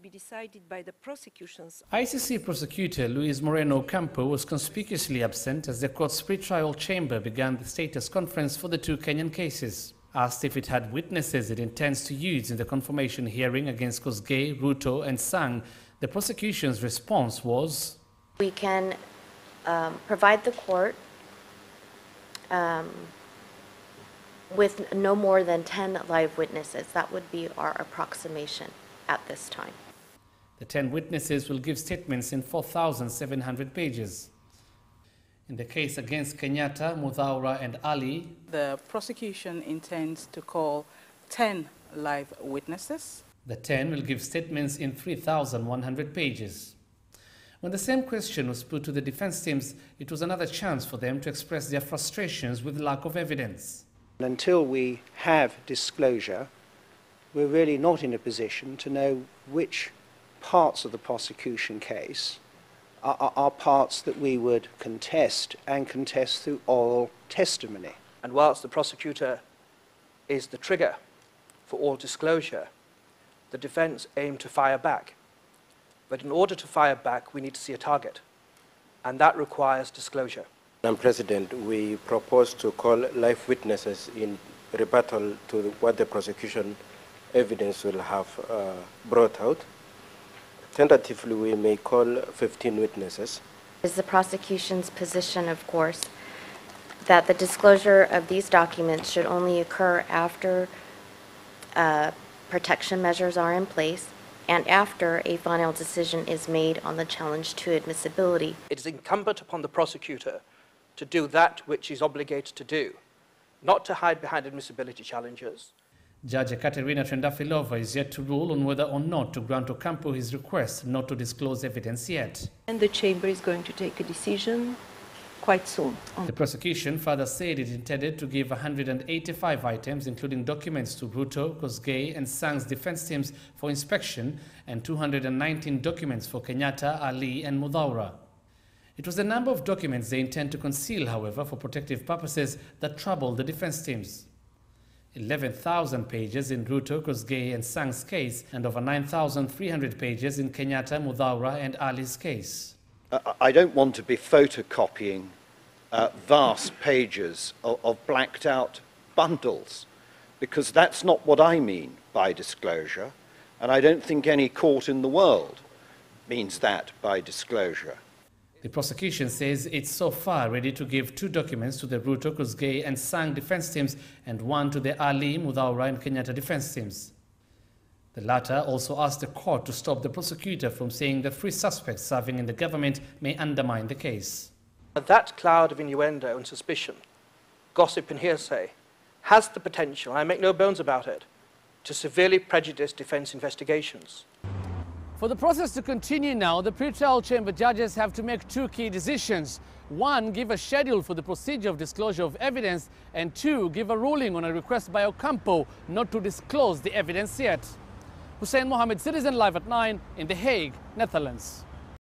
be decided by the prosecution's. ICC prosecutor Luis Moreno Ocampo was conspicuously absent as the court's pre-trial chamber began the status conference for the two Kenyan cases. Asked if it had witnesses it intends to use in the confirmation hearing against Kosgei, Ruto and Sang, the prosecution's response was, "We can provide the court with no more than 10 live witnesses. That would be our approximation at this time." The 10 witnesses will give statements in 4,700 pages. In the case against Kenyatta, Muthaura and Ali, the prosecution intends to call 10 live witnesses. The 10 will give statements in 3,100 pages. When the same question was put to the defense teams, it was another chance for them to express their frustrations with lack of evidence. Until we have disclosure, we're really not in a position to know which parts of the prosecution case are parts that we would contest and contest through oral testimony. And whilst the prosecutor is the trigger for all disclosure, the defense aim to fire back. But in order to fire back, we need to see a target, and that requires disclosure. Madam President, we propose to call live witnesses in rebuttal to what the prosecution evidence will have brought out. Tentatively, we may call 15 witnesses. It is the prosecution's position, of course, that the disclosure of these documents should only occur after protection measures are in place and after a final decision is made on the challenge to admissibility. It is incumbent upon the prosecutor to do that which he's obligated to do, not to hide behind admissibility challenges. Judge Ekaterina Trendafilova is yet to rule on whether or not to grant Ocampo his request not to disclose evidence yet. And the chamber is going to take a decision quite soon. The prosecution further said it intended to give 185 items, including documents to Ruto, Kosgei and Sang's defense teams for inspection, and 219 documents for Kenyatta, Ali and Muthaura. It was the number of documents they intend to conceal, however, for protective purposes that troubled the defense teams. 11,000 pages in Ruto, Kosgei and Sang's case, and over 9,300 pages in Kenyatta, Muthaura and Ali's case. I don't want to be photocopying vast pages of blacked out bundles, because that's not what I mean by disclosure, and I don't think any court in the world means that by disclosure. The prosecution says it's so far ready to give 2 documents to the Ruto, Kosgei and Sang defense teams and 1 to the Ali, Muthaura and Kenyatta defense teams. The latter also asked the court to stop the prosecutor from saying the 3 suspects serving in the government may undermine the case. That cloud of innuendo and suspicion, gossip and hearsay, has the potential, I make no bones about it, to severely prejudice defense investigations. For the process to continue now, the pre-trial chamber judges have to make 2 key decisions. 1, give a schedule for the procedure of disclosure of evidence, and 2, give a ruling on a request by Ocampo not to disclose the evidence yet. Hussein Mohamed, Citizen Live at 9 in The Hague, Netherlands.